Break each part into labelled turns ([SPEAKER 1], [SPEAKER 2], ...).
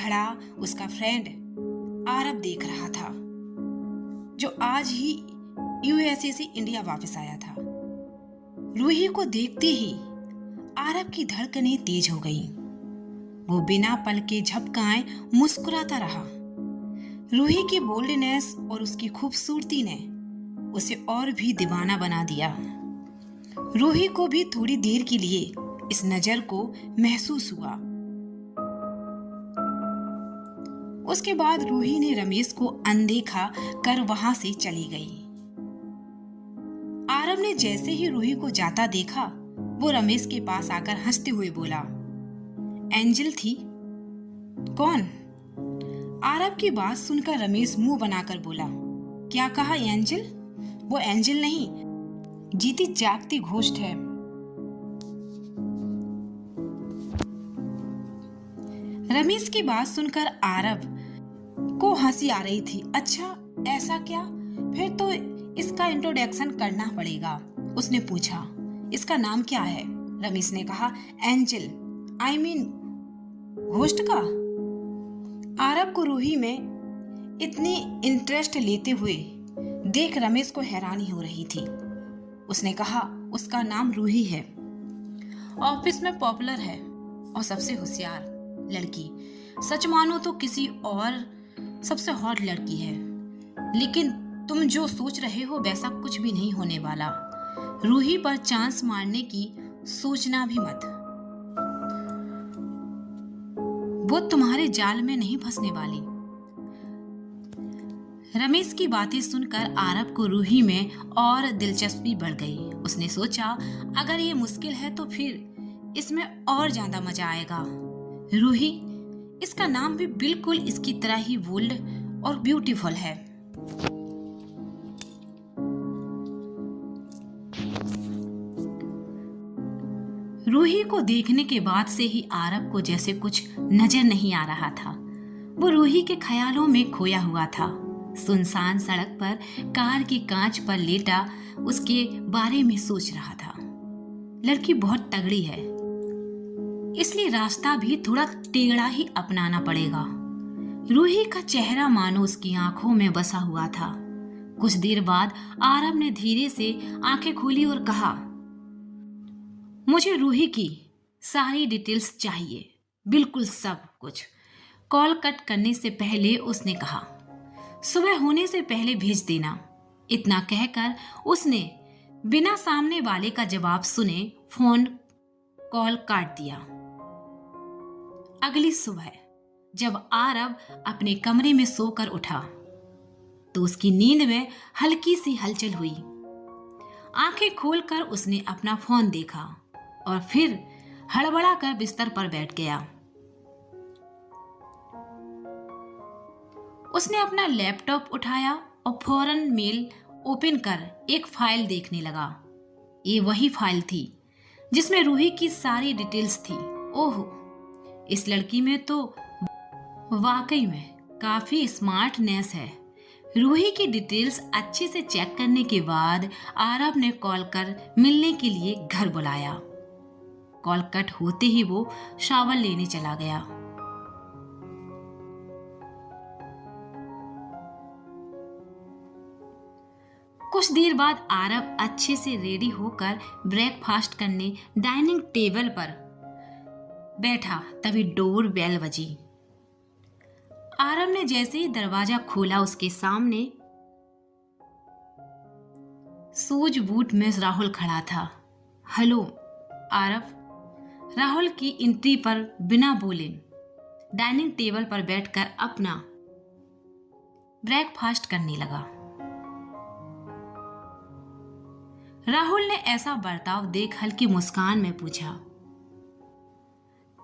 [SPEAKER 1] खड़ा उसका फ्रेंड आरब देख रहा था, जो आज ही यूएसए से इंडिया वापस आया था। रूही को देखते ही आरब की धड़कनें तेज हो गईं। वो बिना पलके झपकाए मुस्कुराता रहा। रूही की बोल्डनेस और उसकी खूबसूरती ने उसे और भी दीवाना बना दिया। रूही को भी थोड़ी देर के लिए इस नजर को महसूस हुआ। उसके बाद रूही ने रमेश को अनदेखा कर वहां से चली गई। आरब ने जैसे ही रूही को जाता देखा, वो रमेश के पास आकर हंसते हुए बोला, एंजल थी? कौन? आरब की बात सुनकर रमेश मुंह बनाकर बोला, क्या कहा एंजल? वो एंजल नहीं, जीती जागती घोस्ट है। रमेश की बात सुनकर आरब को हंसी आ रही थी। अच्छा, ऐसा क्या? फिर तो इसका इंट्रोडक्शन करना पड़ेगा। उसने पूछा, इसका नाम क्या है? रमेश ने कहा, एंजल, आई मीन घोस्ट का। आरब को रूही में इतनी इंटरेस्ट लेते हुए देख रमेश को हैरानी हो रही थी। उसने कहा, उसका नाम रूही है, ऑफिस में पॉपुलर है और सबसे होशियार लड़की। सच मानो तो किसी और सबसे हॉट लड़की है, लेकिन तुम जो सोच रहे हो वैसा कुछ भी नहीं होने वाला। रूही पर चांस मारने की सोचना भी मत, वो तुम्हारे जाल में नहीं फंसने वाली। रमेश की बातें सुनकर आरब को रूही में और दिलचस्पी बढ़ गई। उसने सोचा, अगर ये मुश्किल है तो फिर इसमें और ज्यादा मजा आएगा। रूही, इसका नाम भी बिल्कुल इसकी तरह ही बोल्ड और ब्यूटीफुल है। रूही को देखने के बाद से ही आरब को जैसे कुछ नजर नहीं आ रहा था। वो रूही के ख्यालों में खोया हुआ था। सुनसान सड़क पर कार की कांच पर लेटा उसके बारे में सोच रहा था। लड़की बहुत तगड़ी है, इसलिए रास्ता भी थोड़ा टेढ़ा ही अपनाना पड़ेगा। रूही का चेहरा मानो उसकी आंखों में बसा हुआ था। कुछ देर बाद आरब ने धीरे से आंखें खोली और कहा, मुझे रूही की सारी डिटेल्स चाहिए, बिल्कुल सब कुछ। कॉल कट करने से पहले उसने कहा, सुबह होने से पहले भेज देना। इतना कहकर उसने बिना सामने वाले का जवाब सुने फोन कॉल काट दिया। अगली सुबह जब आरब अपने कमरे में सोकर उठा तो उसकी नींद में हल्की सी हलचल हुई। आंखें खोलकर उसने अपना फोन देखा और फिर हड़बड़ा कर बिस्तर पर बैठ गया। उसने अपना लैपटॉप उठाया और फौरन मेल ओपन कर एक फाइल देखने लगा। ये वही फाइल थी जिसमें रूही की सारी डिटेल्स थी। ओह, इस लड़की में तो वाकई में काफी स्मार्टनेस है। रूही की डिटेल्स अच्छे से चेक करने के बाद आरब ने कॉल कर मिलने के लिए घर बुलाया। कॉल कट होते ही वो शावर लेने चला गया। कुछ देर बाद आरब अच्छे से रेडी होकर ब्रेकफास्ट करने डाइनिंग टेबल पर बैठा, तभी डोर बेल बजी। आरब ने जैसे ही दरवाजा खोला, उसके सामने सूझबूझ में राहुल खड़ा था। हेलो आरब। राहुल की एंट्री पर बिना बोले डाइनिंग टेबल पर बैठकर अपना ब्रेकफास्ट करने लगा। राहुल ने ऐसा बर्ताव देख हल्की मुस्कान में पूछा,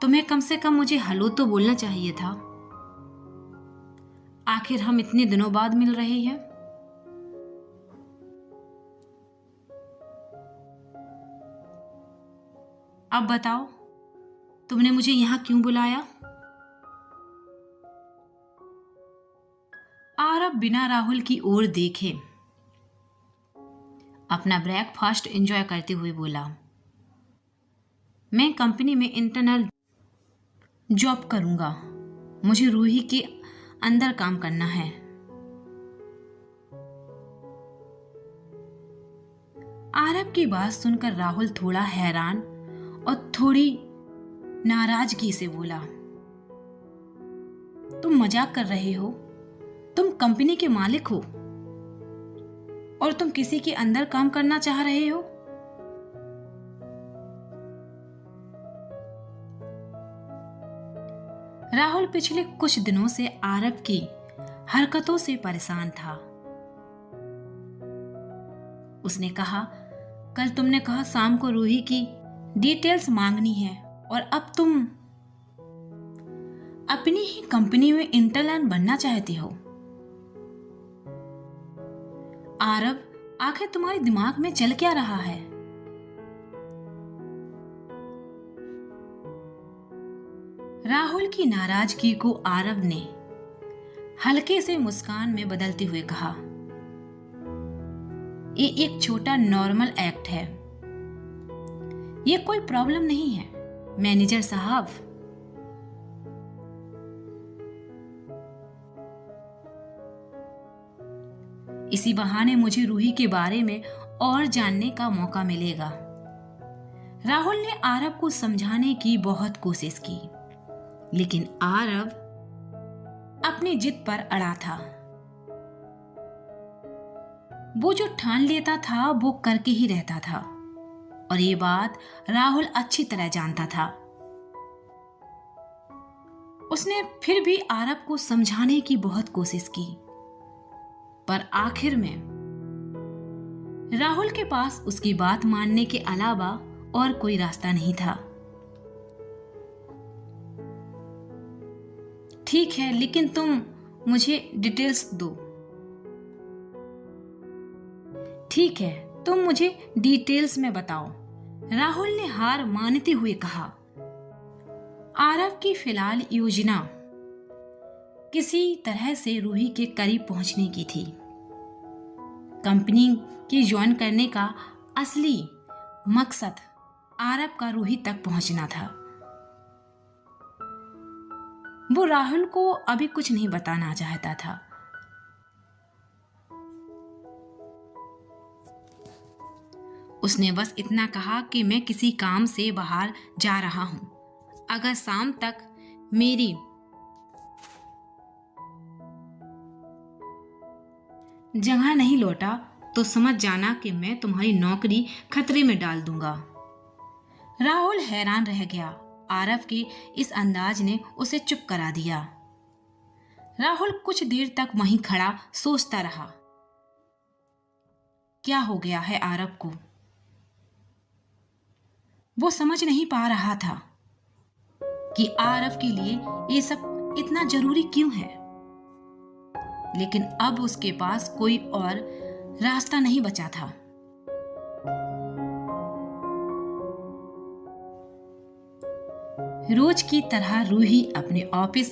[SPEAKER 1] तुम्हें कम से कम मुझे हेलो तो बोलना चाहिए था। आखिर हम इतने दिनों बाद मिल रहे हैं। अब बताओ, तुमने मुझे यहां क्यों बुलाया? आरब बिना राहुल की ओर देखे अपना ब्रेकफास्ट एंजॉय करते हुए बोला, मैं कंपनी में इंटरनल जॉब करूंगा मुझे रूही के अंदर काम करना है। आरव की बात सुनकर राहुल थोड़ा हैरान और थोड़ी नाराजगी से बोला, तुम मजाक कर रहे हो? तुम कंपनी के मालिक हो और तुम किसी के अंदर काम करना चाह रहे हो? राहुल पिछले कुछ दिनों से आरव की हरकतों से परेशान था। उसने कहा, कल तुमने कहा शाम को रूही की डिटेल्स मांगनी है और अब तुम अपनी ही कंपनी में इंटर्न बनना चाहते हो। आरव, आखिर तुम्हारे दिमाग में चल क्या रहा है? राहुल की नाराजगी को आरव ने हल्के से मुस्कान में बदलते हुए कहा, ये एक छोटा नॉर्मल एक्ट है, ये कोई प्रॉब्लम नहीं है मैनेजर साहब। इसी बहाने मुझे रूही के बारे में और जानने का मौका मिलेगा। राहुल ने आरव को समझाने की बहुत कोशिश की, लेकिन आरव अपनी जिद पर अड़ा था। वो जो ठान लेता था वो करके ही रहता था और ये बात राहुल अच्छी तरह जानता था। उसने फिर भी आरव को समझाने की बहुत कोशिश की, पर आखिर में राहुल के पास उसकी बात मानने के अलावा और कोई रास्ता नहीं था। ठीक है, लेकिन तुम मुझे डिटेल्स दो। ठीक है, तुम मुझे डिटेल्स में बताओ, राहुल ने हार मानते हुए कहा। आरव की फिलहाल योजना किसी तरह से रूही के करीब पहुंचने की थी। कंपनी की ज्वाइन करने का असली मकसद आरव का रूही तक पहुंचना था। वो राहुल को अभी कुछ नहीं बताना चाहता था। उसने बस इतना कहा कि मैं किसी काम से बाहर जा रहा हूं। अगर शाम तक मेरी जगह नहीं लौटा तो समझ जाना कि मैं तुम्हारी नौकरी खतरे में डाल दूंगा। राहुल हैरान रह गया। आरव के इस अंदाज ने उसे चुप करा दिया। राहुल कुछ देर तक वहीं खड़ा सोचता रहा। क्या हो गया है आरव को? वो समझ नहीं पा रहा था कि आरव के लिए ये सब इतना जरूरी क्यों है, लेकिन अब उसके पास कोई और रास्ता नहीं बचा था। रोज की तरह रूही अपने ऑफिस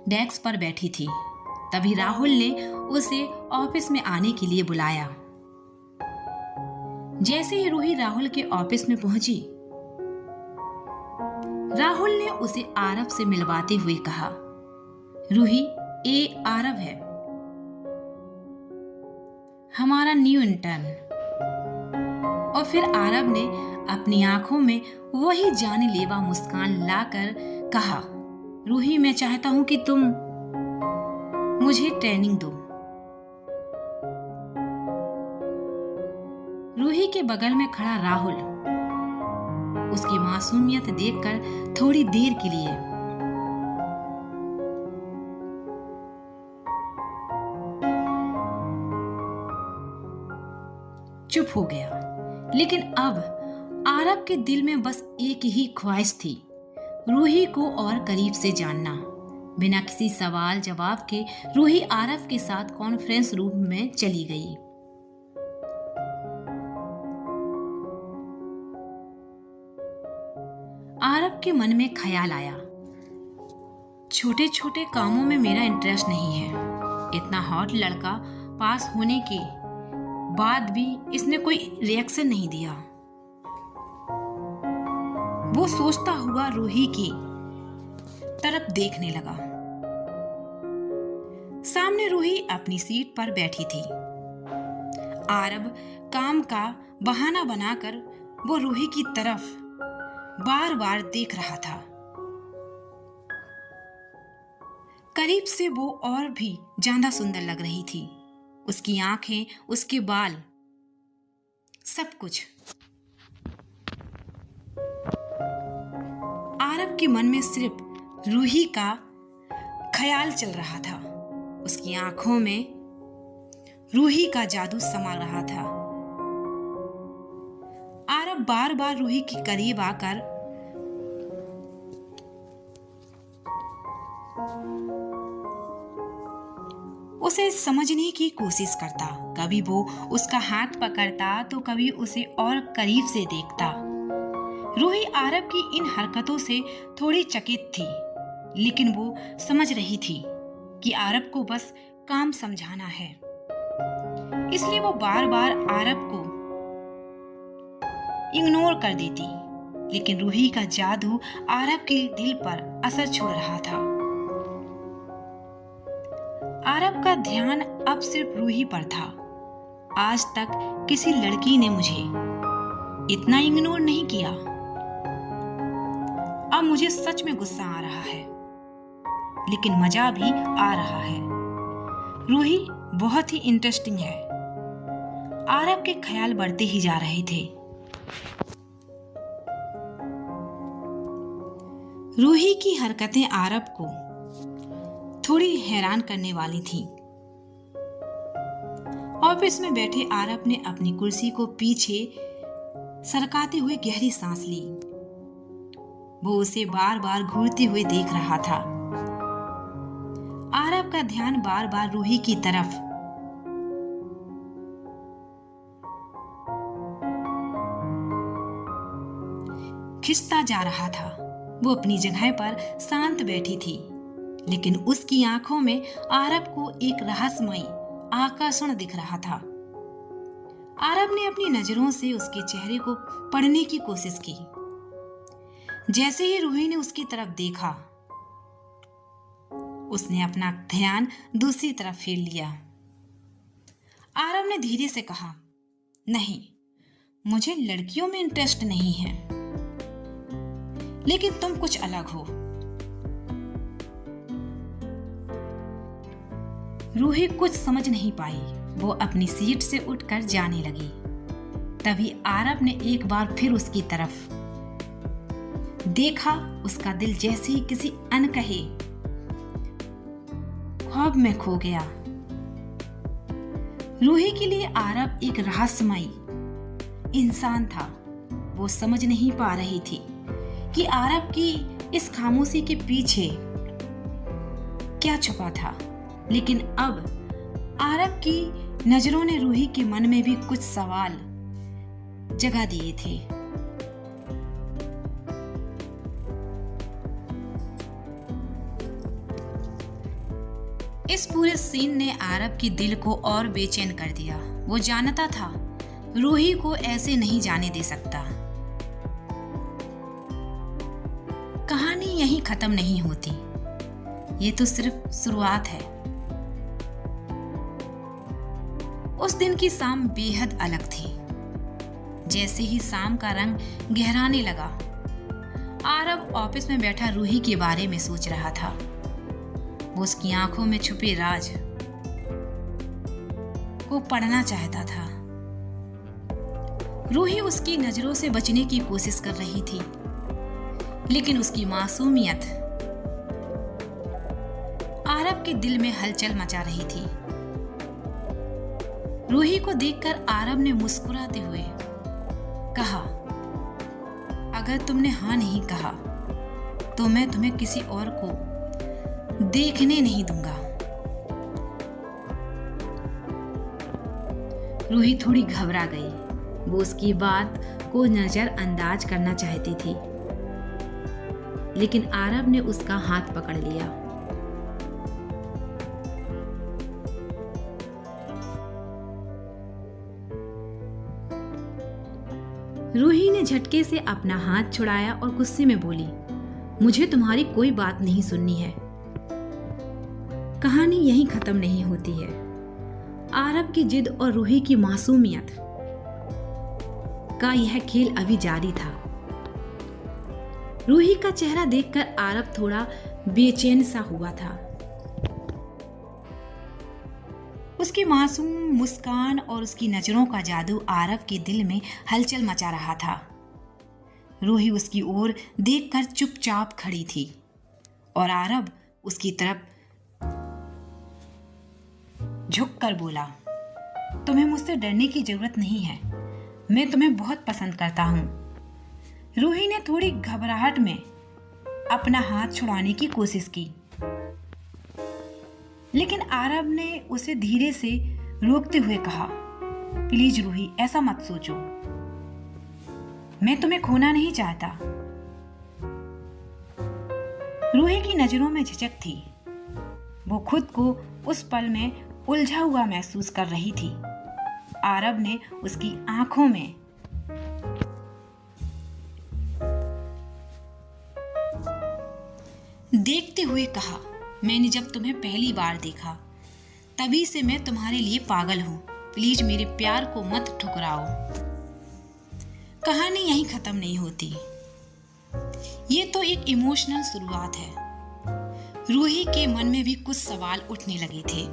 [SPEAKER 1] डेस्क पर बैठी थी। तभी राहुल ने उसे ऑफिस में आने के लिए बुलाया। जैसे ही रूही राहुल के ऑफिस में पहुंची, राहुल ने उसे आरव से मिलवाते हुए कहा, रूही, ये आरव है, हमारा न्यू इंटर्न। और फिर आरव ने अपनी आंखों में वही जानलेवा मुस्कान लाकर कहा, रूही, मैं चाहता हूं कि तुम मुझे ट्रेनिंग दो। रूही के बगल में खड़ा राहुल उसकी मासूमियत देखकर थोड़ी देर के लिए चुप हो गया। लेकिन अब आरव के दिल में बस एक ही ख्वाहिश थी, रूही को और करीब से जानना। बिना किसी सवाल जवाब के रूही आरव के साथ कॉन्फ्रेंस रूम में चली गई। आरव के मन में ख्याल आया, छोटे छोटे कामों में मेरा इंटरेस्ट नहीं है। इतना हॉट लड़का पास होने के बाद भी इसने कोई रिएक्शन नहीं दिया। वो सोचता हुआ रूही की तरफ देखने लगा। सामने रूही अपनी सीट पर बैठी थी। आरब काम का बहाना बनाकर वो रूही की तरफ बार बार देख रहा था। करीब से वो और भी ज्यादा सुंदर लग रही थी। उसकी आंखें, उसके बाल, सब कुछ। आरब के मन में सिर्फ रूही का ख्याल चल रहा था। उसकी आंखों में रूही का जादू समा रहा था। आरब बार बार रूही के करीब आकर उसे समझने की कोशिश करता। कभी वो उसका हाथ पकड़ता तो कभी उसे और करीब से देखता। रूही आरब की इन हरकतों से थोड़ी चकित थी, लेकिन वो समझ रही थी कि आरब को बस काम समझाना है। इसलिए वो बार बार आरब को इग्नोर कर देती। लेकिन रूही का जादू आरब के दिल पर असर छोड़ रहा था। आरब का ध्यान अब सिर्फ रूही पर था। आज तक किसी लड़की ने मुझे इतना इग्नोर नहीं किया। अब मुझे सच में गुस्सा आ रहा है, लेकिन मजा भी आ रहा है। रूही बहुत ही इंटरेस्टिंग है। आरब के ख्याल बढ़ते ही जा रहे थे। रूही की हरकतें आरब को थोड़ी हैरान करने वाली थी। ऑफिस में बैठे आरब ने अपनी कुर्सी को पीछे सरकाते हुए गहरी सांस ली। वो उसे बार बार घूरते हुए देख रहा था। आरब का ध्यान बार बार रूही की तरफ खिंचता जा रहा था। वो अपनी जगह पर शांत बैठी थी, लेकिन उसकी आंखों में आरब को एक रहस्यमयी आकर्षण दिख रहा था। आरब ने अपनी नजरों से उसके चेहरे को पढ़ने की कोशिश की। जैसे ही रूही ने उसकी तरफ देखा, उसने अपना ध्यान दूसरी तरफ फेर लिया। आरब ने धीरे से कहा, नहीं, मुझे लड़कियों में इंटरेस्ट नहीं है, लेकिन तुम कुछ अलग हो। रूही कुछ समझ नहीं पाई। वो अपनी सीट से उठकर जाने लगी। तभी आरब ने एक बार फिर उसकी तरफ देखा। उसका दिल जैसे ही किसी अनकहे ख्वाब में खो गया। रूही के लिए आरब एक रहस्यमयी इंसान था। वो समझ नहीं पा रही थी कि आरब की इस खामोशी के पीछे क्या छुपा था। लेकिन अब आरब की नजरों ने रूही के मन में भी कुछ सवाल जगा दिए थे। इस पूरे सीन ने आरब की दिल को और बेचैन कर दिया। वो जानता था रूही को ऐसे नहीं जाने दे सकता। कहानी यहीं खत्म नहीं होती। ये तो सिर्फ शुरुआत है। उस दिन की शाम बेहद अलग थी। जैसे ही शाम का रंग गहराने लगा, आरब ऑफिस में बैठा रूही के बारे में सोच रहा था। वो उसकी आंखों में छुपे राज को पढ़ना चाहता था। रूही उसकी नजरों से बचने की कोशिश कर रही थी, लेकिन उसकी मासूमियत आरब के दिल में हलचल मचा रही थी। रूही को देखकर आरब ने मुस्कुराते हुए कहा, अगर तुमने हाँ नहीं कहा तो मैं तुम्हें किसी और को देखने नहीं दूंगा। रूही थोड़ी घबरा गई। वो उसकी बात को नजरअंदाज करना चाहती थी, लेकिन आरब ने उसका हाथ पकड़ लिया। रूही ने झटके से अपना हाथ छुड़ाया और गुस्से में बोली, मुझे तुम्हारी कोई बात नहीं सुननी है। कहानी यहीं खत्म नहीं होती है। आरब की जिद और रूही की मासूमियत का यह खेल अभी जारी था। रूही का चेहरा देखकर आरब थोड़ा बेचैन सा हुआ था। उसकी मासूम मुस्कान और उसकी नजरों का जादू आरब के दिल में हलचल मचा रहा था। रूही उसकी ओर देखकर चुपचाप खड़ी थी और आरब उसकी तरफ झुककर बोला, तुम्हें मुझसे डरने की जरूरत नहीं है, मैं तुम्हें बहुत पसंद करता हूं। रूही ने थोड़ी घबराहट में अपना हाथ छुड़ाने की कोशिश की, लेकिन आरब ने उसे धीरे से रोकते हुए कहा, प्लीज रूही, ऐसा मत सोचो, मैं तुम्हें खोना नहीं चाहता। रूही की नजरों में झिझक थी। वो खुद को उस पल में उलझा हुआ महसूस कर रही थी। आरब ने उसकी आंखों में देखते हुए कहा, मैंने जब तुम्हें पहली बार देखा तभी से मैं तुम्हारे लिए पागल हूं। प्लीज मेरे प्यार को मत ठुकराओ। कहानी यहीं खत्म नहीं होती। ये तो एक इमोशनल शुरुआत है। रूही के मन में भी कुछ सवाल उठने लगे थे।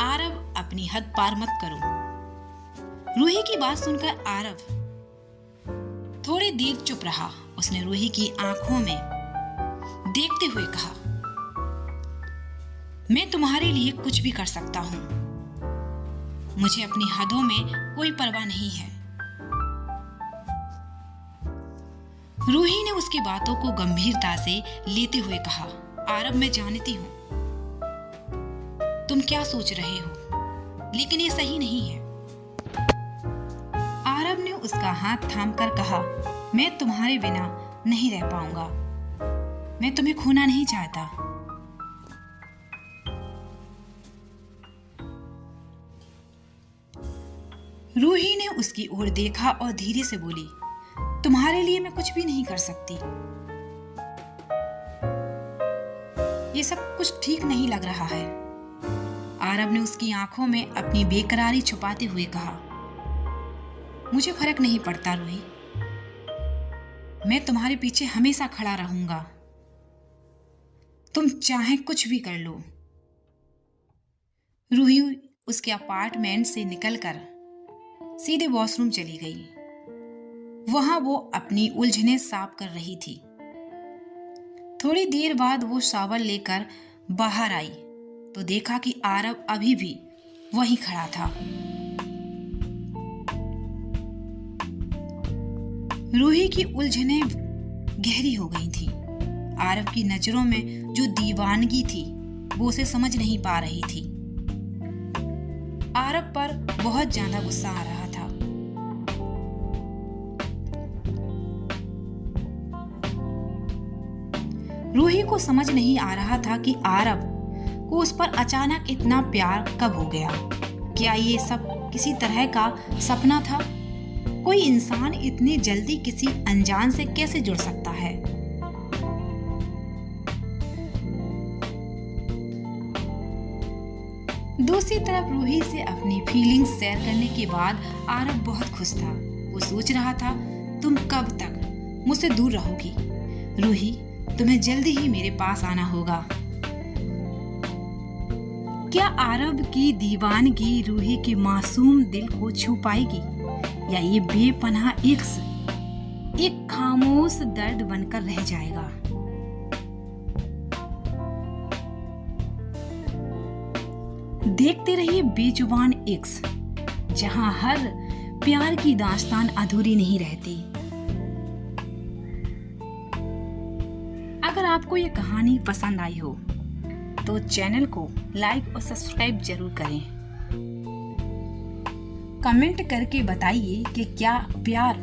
[SPEAKER 1] आरब, अपनी हद पार मत करो। रूही की बात सुनकर आरब थोड़ी देर चुप रहा। उसने रूही की आंखों में देखते हुए कहा, मैं तुम्हारे लिए कुछ भी कर सकता हूं। मुझे अपनी हदों में कोई परवाह नहीं है। रूही ने उसकी बातों को गंभीरता से लेते हुए कहा, आरब, मैं जानती हूं तुम क्या सोच रहे हो, लेकिन ये सही नहीं है। आरब ने उसका हाथ थामकर कहा, मैं तुम्हारे बिना नहीं रह पाऊंगा। मैं तुम्हें खोना नहीं चाहता। रूही ने उसकी ओर देखा और धीरे से बोली, तुम्हारे लिए मैं कुछ भी नहीं कर सकती। ये सब कुछ ठीक नहीं लग रहा है। आरब ने उसकी आंखों में अपनी बेकरारी छुपाते हुए कहा, मुझे फर्क नहीं पड़ता रूही, मैं तुम्हारे पीछे हमेशा खड़ा रहूंगा। तुम चाहे कुछ भी कर लो। रूही उसके अपार्टमेंट से निकलकर सीधे वॉशरूम चली गई। वहां वो अपनी उलझनें साफ कर रही थी। थोड़ी देर बाद वो शावर लेकर बाहर आई तो देखा कि आरब अभी भी वहीं खड़ा था। रूही की उलझनें गहरी हो गई थी। आरब की नजरों में जो दीवानगी थी वो उसे समझ नहीं पा रही थी। आरब पर बहुत ज्यादा गुस्सा आ रहा था। रूही को समझ नहीं आ रहा था कि आरब को उस पर अचानक इतना प्यार कब हो गया। क्या ये सब किसी तरह का सपना था? कोई इंसान इतनी जल्दी किसी अनजान से कैसे जुड़ सकता है? दूसरी तरफ रूही से अपनी फीलिंग्स शेयर करने के बाद आरब बहुत खुश था। वो सोच रहा था, तुम कब तक मुझसे दूर रहोगी? रूही, तुम्हें जल्दी ही मेरे पास आना होगा। क्या आरब की दीवानगी रूही के मासूम दिल को छू पाएगी, या ये बेपनाह इश्क एक खामोश दर्द बनकर रह जाएगा? देखते रहिए बेजुबान इश्क, जहां हर प्यार की दास्तान अधूरी नहीं रहती। अगर आपको ये कहानी पसंद आई हो तो चैनल को लाइक और सब्सक्राइब जरूर करें। कमेंट करके बताइए कि क्या प्यार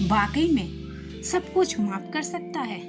[SPEAKER 1] वाकई में सब कुछ माफ कर सकता है।